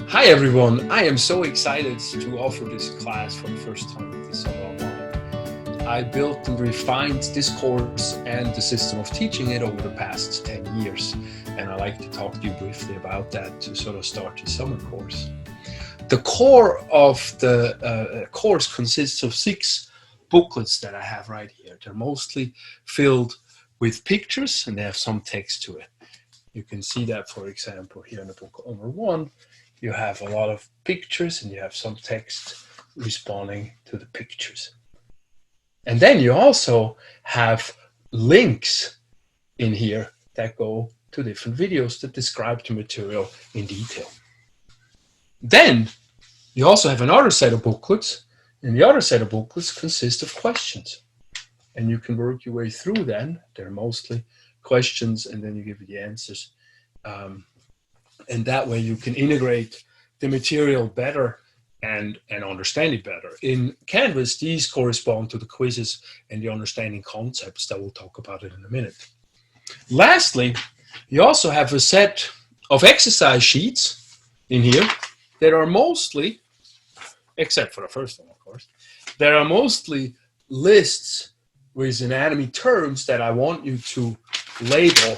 Hi everyone, I am so excited to offer this class for the first time with this online. I built and refined this course and the system of teaching it over the past 10 years, and I'd like to talk to you briefly about that to sort of start the summer course. The core of the course consists of 6 booklets that I have right here. They're mostly filled with pictures and they have some text to it. You can see that, for example, here in the book number 1. You have a lot of pictures and you have some text responding to the pictures. And then you also have links in here that go to different videos that describe the material in detail. Then you also have another set of booklets, and the other set of booklets consist of questions. And you can work your way through them. They're mostly questions, and then you give the answers. And that way you can integrate the material better and understand it better. In Canvas, these correspond to the quizzes and the understanding concepts that we'll talk about in a minute. Lastly, you also have a set of exercise sheets in here that are mostly, except for the first one, of course, there are mostly lists with anatomy terms that I want you to label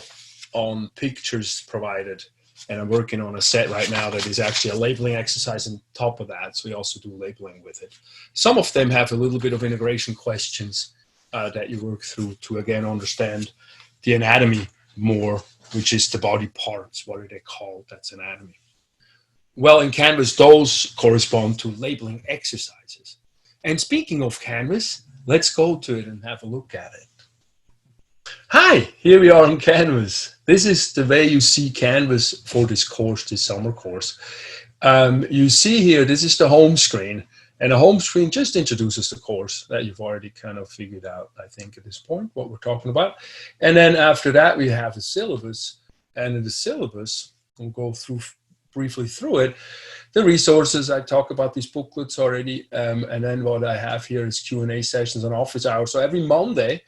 on pictures provided. And I'm working on a set right now that is actually a labeling exercise on top of that. So we also do labeling with it. Some of them have a little bit of integration questions that you work through to, again, understand the anatomy more, which is the body parts. What are they called? That's anatomy. Well, in Canvas, those correspond to labeling exercises. And speaking of Canvas, let's go to it and have a look at it. Hi, here we are on Canvas. This is the way you see Canvas for this course, this summer course. You see here, this is the home screen. And the home screen just introduces the course that you've already kind of figured out, I think, at this point, what we're talking about. And then after that, we have the syllabus. And in the syllabus, we'll go briefly through it. The resources, I talk about these booklets already. And then what I have here is Q&A sessions and office hours. So every Monday,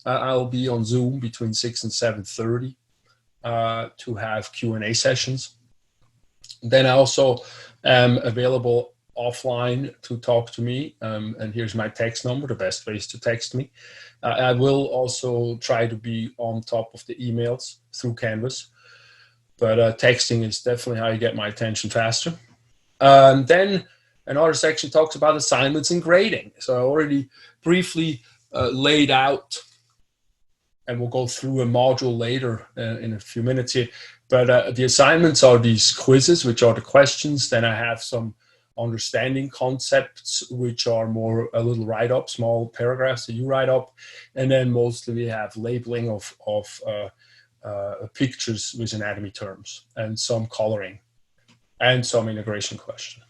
I'll be on Zoom between 6 and 7:30 to have Q&A sessions. Then I also am available offline to talk to me. And here's my text number, the best ways to text me. I will also try to be on top of the emails through Canvas. But texting is definitely how you get my attention faster. Then another section talks about assignments and grading. So I already briefly laid out, and we'll go through a module later in a few minutes here. But the assignments are these quizzes, which are the questions. Then I have some understanding concepts, which are more a little write-up, small paragraphs that you write up. And then mostly we have labeling of pictures with anatomy terms and some coloring and some integration question.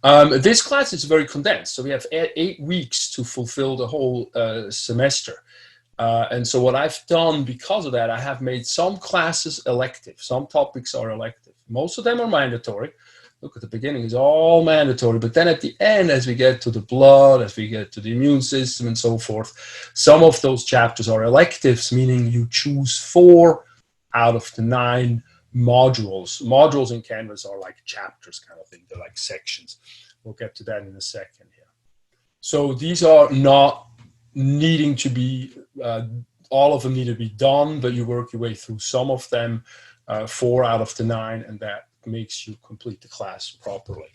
This class is very condensed. So we have 8 weeks to fulfill the whole semester. And so what I've done because of that, I have made some classes elective. Some topics are elective. Most of them are mandatory. Look, at the beginning is all mandatory. But then at the end, as we get to the blood, as we get to the immune system and so forth, some of those chapters are electives, meaning you choose 4 out of the 9 modules. Modules in Canvas are like chapters kind of thing. They're like sections. We'll get to that in a second here. So these are not needing to be, all of them need to be done, but you work your way through some of them, 4 out of the 9, and that makes you complete the class properly.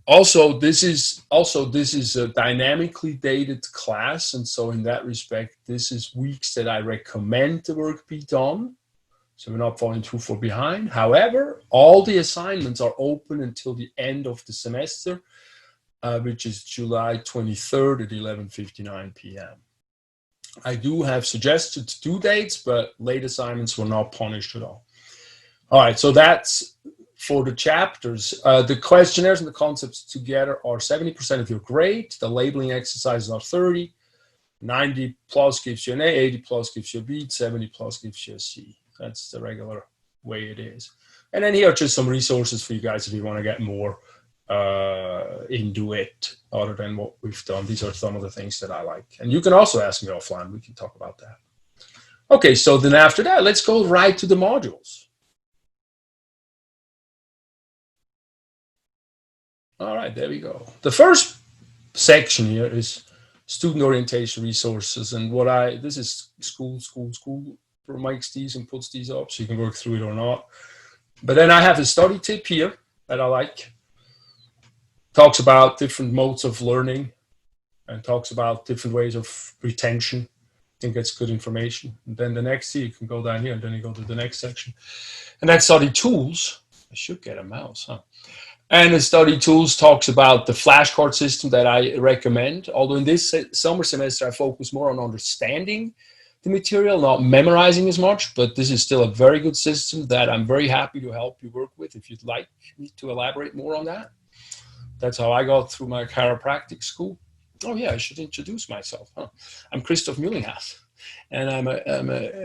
Also, this is a dynamically dated class, and so in that respect, this is weeks that I recommend the work be done, so we're not falling too far behind. However, all the assignments are open until the end of the semester, which is July 23rd at 11:59 p.m. I do have suggested due dates, but late assignments were not punished at all. All right, so that's for the chapters. The questionnaires and the concepts together are 70% of your grade. The labeling exercises are 30. 90 plus gives you an A, 80 plus gives you a B, 70 plus gives you a C. That's the regular way it is. And then here are just some resources for you guys if you want to get more into it other than what we've done. These are some of the things that I like. And you can also ask me offline. We can talk about that. Okay, so then after that, let's go right to the modules. All right, there we go. The first section here is student orientation resources, and this is school makes these and puts these up, so you can work through it or not. But then I have a study tip here that I like. Talks about different modes of learning and talks about different ways of retention. I think that's good information. And then the next, you can go down here and then you go to the next section. And then study tools. I should get a mouse, huh? And the study tools talks about the flashcard system that I recommend. Although in this summer semester, I focus more on understanding the material, not memorizing as much, but this is still a very good system that I'm very happy to help you work with if you'd like me to elaborate more on that. That's how I got through my chiropractic school. Oh yeah, I should introduce myself. Huh? I'm Christoph Mühlinghaus, and I'm a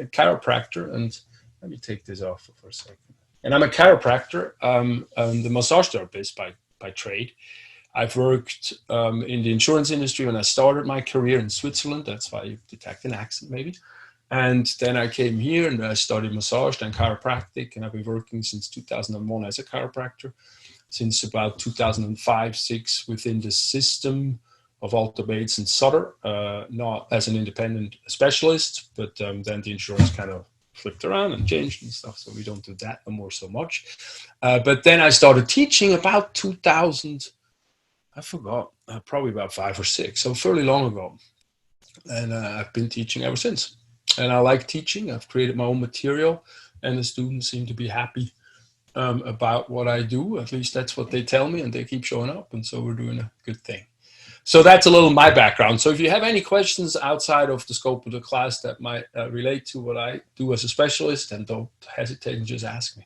chiropractor. And let me take this off for a second. And I'm a chiropractor. I'm the massage therapist by trade. I've worked in the insurance industry when I started my career in Switzerland. That's why you detect an accent maybe. And then I came here and I studied massage, then chiropractic, and I've been working since 2001 as a chiropractor. Since about 2005-06 within the system of Alta Bates and Sutter, not as an independent specialist, but then the insurance kind of flipped around and changed and stuff, so we don't do that anymore so much. But then I started teaching about 2000, I forgot, probably about 5 or 6, so fairly long ago. And I've been teaching ever since. And I like teaching. I've created my own material, and the students seem to be happy about what I do. At least that's what they tell me, and they keep showing up, and so we're doing a good thing. So that's a little my background. So if you have any questions outside of the scope of the class that might relate to what I do as a specialist, then don't hesitate and just ask me.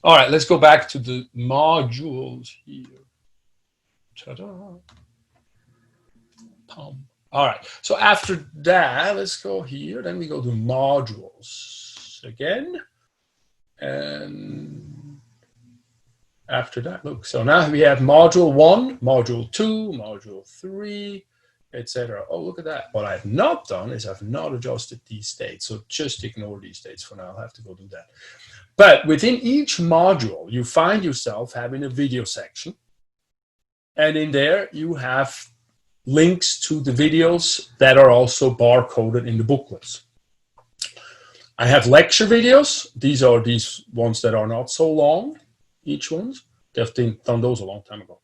All right, let's go back to the modules here. Ta-da. All right, so after that, let's go here. Then we go to modules again. And after that, look, so now we have module 1, module 2, module 3, etc. Oh, look at that. What I've not done is I've not adjusted these dates. So just ignore these dates for now. I'll have to go do that. But within each module, you find yourself having a video section. And in there, you have links to the videos that are also barcoded in the booklets. I have lecture videos. These are these ones that are not so long, each one's. They've done those a long time ago.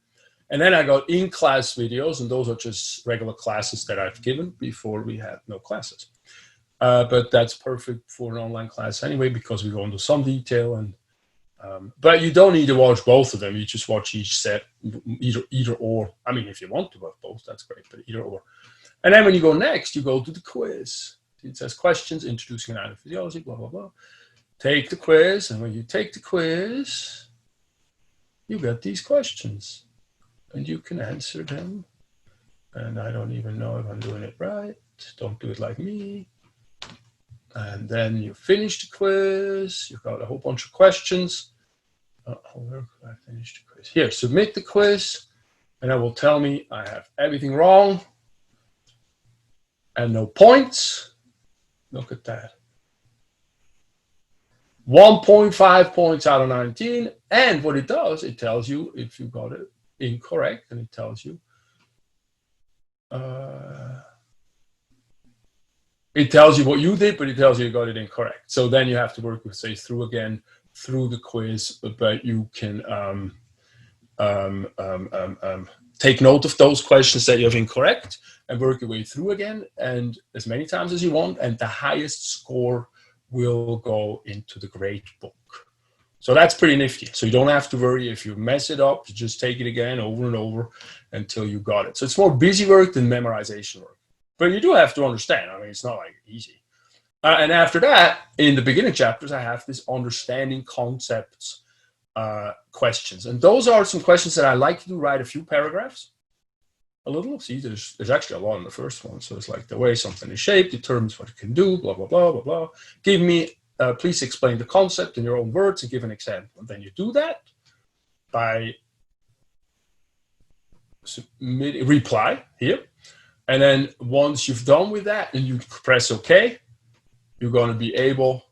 And then I got in-class videos, and those are just regular classes that I've given before we had no classes. But that's perfect for an online class anyway, because we go into some detail. And but you don't need to watch both of them. You just watch each set, either or. I mean, if you want to watch both, that's great, but either or. And then when you go next, you go to the quiz. It says questions, introducing anatomy, blah, blah, blah. Take the quiz, and when you take the quiz, you get these questions, and you can answer them. And I don't even know if I'm doing it right. Don't do it like me. And then you finish the quiz. You've got a whole bunch of questions. Where could I finish the quiz? Here, submit the quiz, and it will tell me I have everything wrong and no points. Look at that. 1.5 points out of 19. And what it does, it tells you if you got it incorrect, and it tells you what you did, but it tells you got it incorrect. So then you have to work with, say, through the quiz, but you can take note of those questions that you have incorrect and work your way through again, and as many times as you want, and the highest score will go into the grade book. So that's pretty nifty. So you don't have to worry if you mess it up. You just take it again over and over until you got it. So it's more busy work than memorization work. But you do have to understand. I mean, it's not like easy. And after that, in the beginning chapters, I have this understanding concepts questions. And those are some questions that I like to do, write a few paragraphs. A little. See, there's actually a lot in the first one. So it's like the way something is shaped determines what it can do, blah, blah, blah, blah, blah. Give me, please explain the concept in your own words and give an example. And then you do that by reply here. And then once you've done with that and you press OK, you're going to be able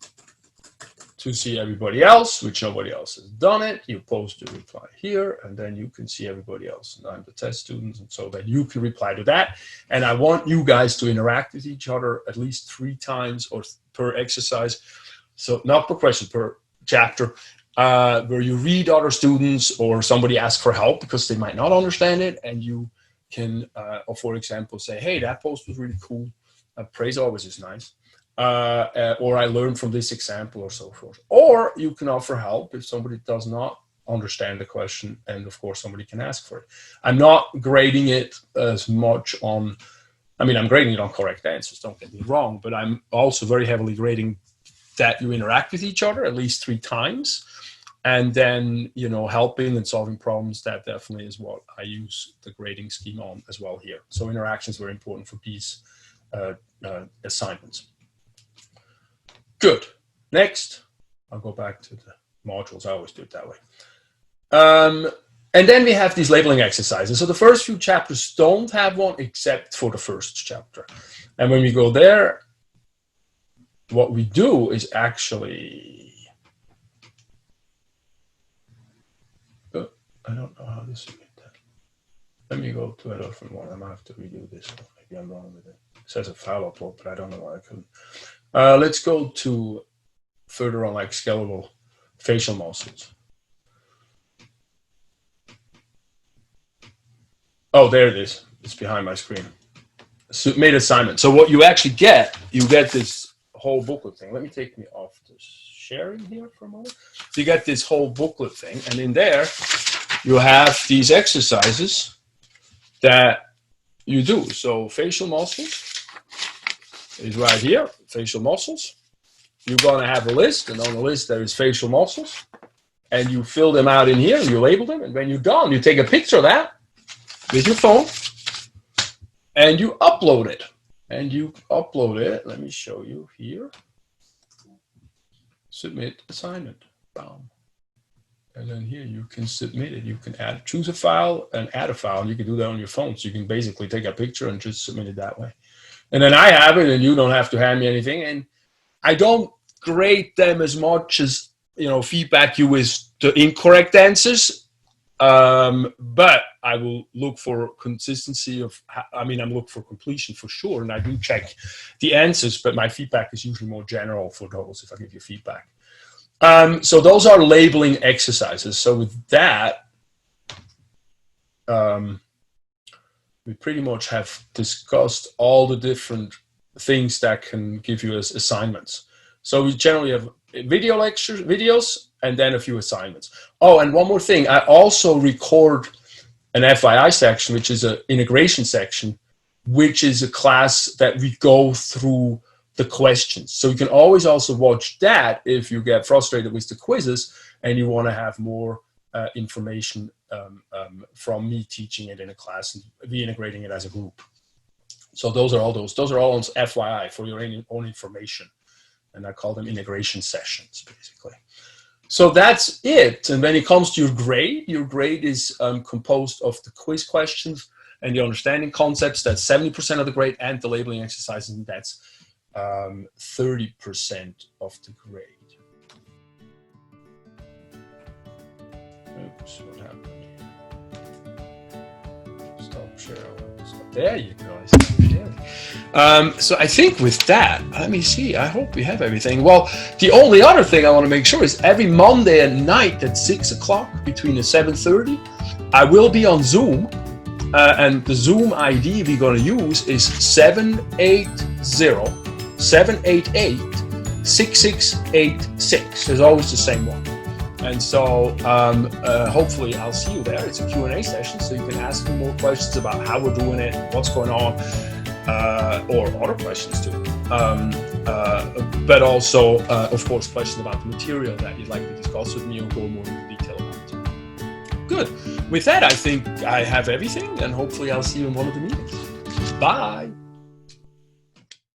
to see everybody else, which nobody else has done it. You post the reply here, and then you can see everybody else. And I'm the test students, and so then you can reply to that. And I want you guys to interact with each other at least 3 times or per exercise. So not per question, per chapter, where you read other students or somebody ask for help because they might not understand it, and you can, for example, say, hey, that post was really cool. Praise always is nice. Or I learned from this example, or so forth. Or you can offer help if somebody does not understand the question, and of course somebody can ask for it. I'm not grading it as much on, I mean, I'm grading it on correct answers, don't get me wrong, but I'm also very heavily grading that you interact with each other at least 3 times. And then, you know, helping and solving problems, that definitely is what I use the grading scheme on as well here. So interaction is very important for these assignments. Good. Next, I'll go back to the modules. I always do it that way. And then we have these labeling exercises. So the first few chapters don't have one except for the first chapter. And when we go there, what we do is actually, I don't know how to submit that. Let me go to a different one. I might have to redo this one. Maybe I'm wrong with it. It says a file upload, but I don't know why I couldn't. Let's go to further on, like skeletal facial muscles. Oh, there it is. It's behind my screen. Made assignment. So what you actually get, you get this whole booklet thing. Let me take me off the sharing here for a moment. So you get this whole booklet thing, and in there you have these exercises that you do. So facial muscles is right here, facial muscles. You're gonna have a list, and on the list there is facial muscles, and you fill them out in here, you label them, and when you're done, you take a picture of that with your phone, and you upload it. And you upload it, let me show you here. Submit assignment, bam. And then here you can submit it. You can choose a file and add a file, and you can do that on your phone. So you can basically take a picture and just submit it that way. And then I have it, and you don't have to hand me anything. And I don't grade them as much as, you know, feedback you with the incorrect answers. But I will look for consistency of, I mean, I'm looking for completion for sure. And I do check the answers, but my feedback is usually more general for those if I give you feedback. So those are labeling exercises. So with that, we pretty much have discussed all the different things that can give you as assignments. So we generally have video lectures, videos, and then a few assignments. Oh, and one more thing. I also record an FYI section, which is an integration section, which is a class that we go through the questions. So you can always also watch that if you get frustrated with the quizzes and you want to have more information from me teaching it in a class and we integrating it as a group. So those are all on FYI for your own information. And I call them integration sessions, basically. So that's it. And when it comes to your grade is composed of the quiz questions and the understanding concepts. That's 70% of the grade, and the labeling exercises, and that's 30% of the grade. Oops, what happened? Stop sharing. There you go. Stop sharing. So I think with that, let me see. I hope we have everything. Well, the only other thing I want to make sure is every Monday at night at 6 o'clock between the 7:30, I will be on Zoom. And the Zoom ID we're going to use is 780-788-6686. There's always the same one. And so hopefully I'll see you there. It's a Q&A session, so you can ask me more questions about how we're doing it, what's going on, or other questions too. But also, of course, questions about the material that you'd like to discuss with me or go more into detail about. Good. With that, I think I have everything, and hopefully I'll see you in one of the meetings. Bye.